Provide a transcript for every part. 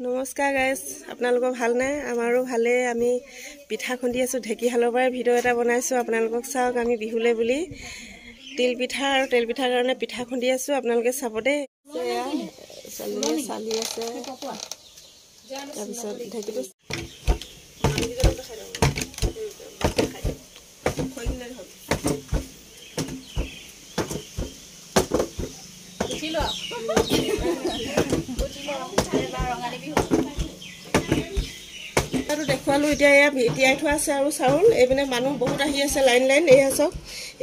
নমস্কাৰ গাইজ, আপোনালোকৰ ভালনে? আমাৰো ভালেই। আমি পিঠা খুন্দি আছোঁ। ঢেঁকীশালৰ পৰাই ভিডিঅ' এটা বনাইছোঁ, আপোনালোকক চাওক। আমি বিহুলৈ বুলি তিল পিঠা আৰু তেল পিঠাৰ কাৰণে পিঠা খুন্দি আছোঁ, আপোনালোকে চাব দেই। ছোৱালীজনীয়ে চালি আছে, তাৰপিছত ঢেঁকীটো দেখুৱালোঁ। এতিয়া এয়া তিয়াই থোৱা আছে আৰু চাউল। এইপিনে মানুহ বহুত আহি আছে, লাইন লাইন। এয়া চাওক,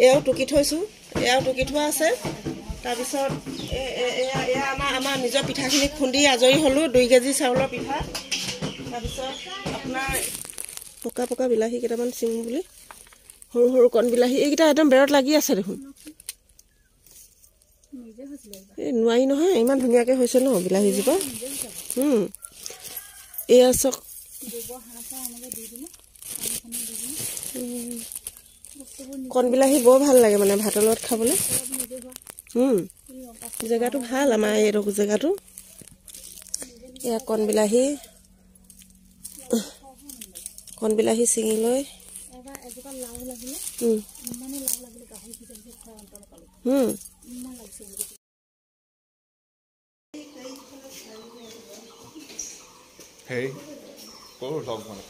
এয়াও টুকি থৈছোঁ, এয়াও টুকি থোৱা আছে। তাৰপিছত এয়া আমাৰ নিজৰ পিঠাখিনি খুন্দি আজৰি হ'লোঁ। 2 কেজি চাউলৰ পিঠা। তাৰপিছত আপোনাৰ পকা পকা বিলাহী কেইটামান চিঙো বুলি, সৰু সৰু কণ বিলাহী। এইকেইটা একদম বেৰত লাগি আছে দেখোন। এই নোৱাৰি নহয়, ইমান ধুনীয়াকৈ হৈছে ন বিলাহীজোপা। এয়া চাওক, কণ বিলাহী বৰ ভাল লাগে মানে ভাতৰ লগত খাবলৈ। জেগাটো ভাল আমাৰ এইটো জেগাটো। এয়া কণ বিলাহী ছিঙি লৈ Hey, go log one.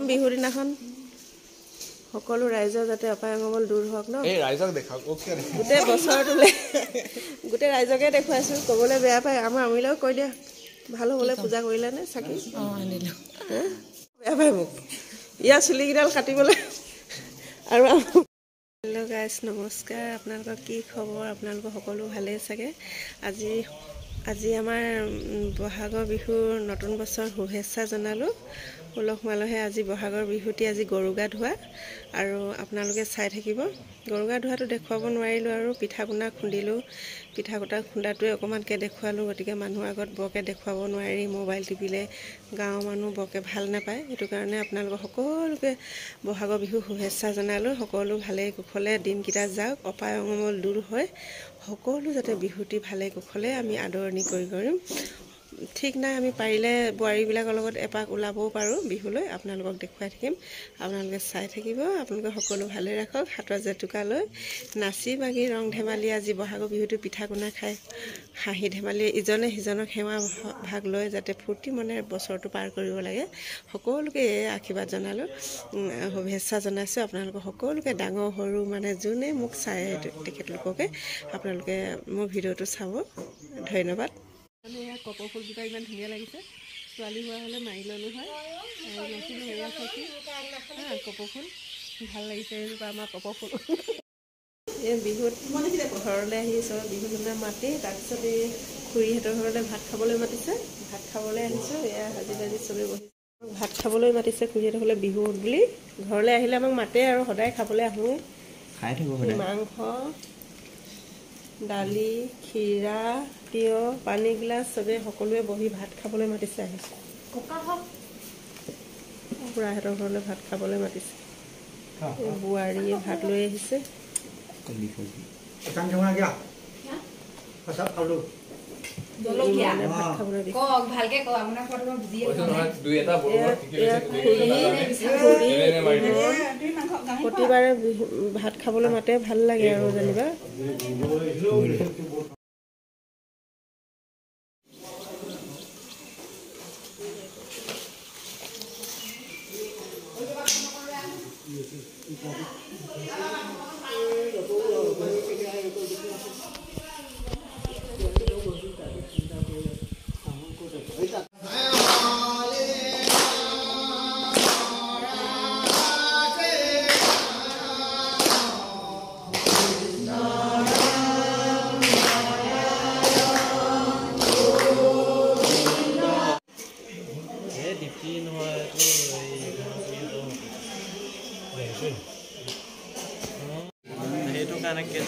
বিহুৰ দিনাখন সকলো ৰাইজৰ যাতে অপায় অমংগল দূৰ হওক ন। এই ৰাইজক দেখাওক, গোটেই বছৰটোলৈ গোটেই ৰাইজকে দেখুৱাইছোঁ। ক'বলৈ বেয়া পায়, আমাৰ আমিলেও কৈ দিয়া ভাল হ'বলৈ পূজা কৰিলে নে চাকি? বেয়া পায় মোক ইয়াৰ চুলিকেইডাল কাটিবলৈ। আৰু হেল্ল' গাইজ, নমস্কাৰ। আপোনালোকৰ কি খবৰ? আপোনালোকৰ সকলো ভালেই চাগে। আজি আমাৰ বহাগৰ বিহুৰ নতুন বছৰ শুভেচ্ছা জনালোঁ। উলহ মালহে আজি বহাগৰ বিহুটি। আজি গৰু গা ধোৱা, আৰু আপোনালোকে চাই থাকিব। গৰু গা ধোৱাটো দেখুৱাব নোৱাৰিলোঁ, আৰু পিঠা পনা খুন্দিলোঁ। পিঠা কটা খুন্দাটোৱে অকণমানকৈ দেখুৱালোঁ। গতিকে মানুহৰ আগত বৰকৈ দেখুৱাব নোৱাৰি, মোবাইল টিপিলে গাঁৱৰ মানুহ বৰকৈ ভাল নাপায়। সেইটো কাৰণে আপোনালোকক সকলোকে বহাগৰ বিহু শুভেচ্ছা জনালোঁ। সকলো ভালে কুশলে দিনকেইটা যাওক, অপায় অমংগল দূৰ হয়। সকলো যাতে বিহুটি ভালে কুশলে আমি আদৰণি কৰিম। ঠিক নাই, আমি পাৰিলে বোৱাৰীবিলাকৰ লগত এপাক ওলাবও পাৰোঁ বিহুলৈ। আপোনালোকক দেখুৱাই থাকিম, আপোনালোকে চাই থাকিব। আপোনালোকে সকলো ভালে ৰাখক। হাতৰ জেতুকা লৈ নাচি বাগি ৰং ধেমালি আজি বহাগৰ বিহুটো পিঠা পনা খাই হাঁহি ধেমালি ইজনে সিজনক সেৱা ভাগ লৈ যাতে ফূৰ্তি মনেৰে বছৰটো পাৰ কৰিব লাগে। সকলোকে এই আশীৰ্বাদ জনালোঁ, শুভেচ্ছা জনাইছোঁ। আপোনালোকক সকলোকে ডাঙৰ সৰু মানে যোনে মোক চাই তেখেতলোককে আপোনালোকে মোৰ ভিডিঅ'টো চাব। ধন্যবাদ। এয়া কপৌ ফুলকেইটা ইমান ধুনীয়া লাগিছে। ছোৱালী হোৱা হ'লে মাৰি ল'লোঁ হয়। এয়া চাইছোঁ কপৌ ফুল ভাল লাগিছে। এইজোপা আমাৰ কপৌ ফুল। এই বিহুত ঘৰলৈ আহিছোঁ, বিহু দিনা মাতি। তাৰপিছত এই খুৰীহঁতৰ ঘৰলৈ ভাত খাবলৈ মাতিছে। ভাত খাবলৈ আহিছোঁ। এয়া সাজি কাজি চবেই বহি ভাত খাবলৈ মাতিছে খুৰীহঁতৰ ঘৰলৈ বিহু বুলি। ঘৰলৈ আহিলে আমাক মাতে আৰু সদায় খাবলৈ আহোঁ। খাই থাকোঁ মাংস, দালি, ক্ষীৰা, তিয়ঁহ, পানী গিলাচ চবেই সকলোৱে বহি ভাত খাবলৈ মাতিছে। আহিছোঁ খুৰাহঁতৰ ঘৰলৈ ভাত খাবলৈ মাতিছে। বোৱাৰীয়ে ভাত লৈ আহিছে। প্ৰতিবাৰে ভাত খাবলৈ মাতে, ভাল লাগে আৰু যেনিবা। সেইটো কাৰণে কেছ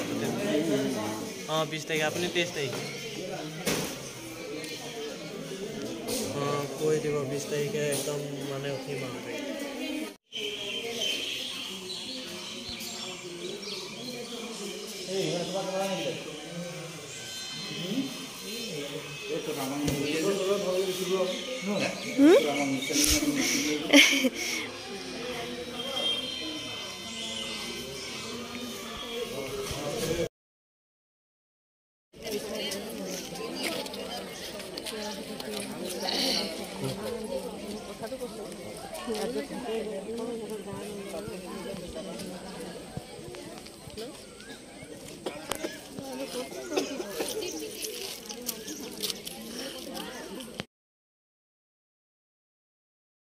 20 তাৰিখে আপুনি 23 তাৰিখ কৈ দিব 20 তাৰিখে একদম মানে উঠিম আৰু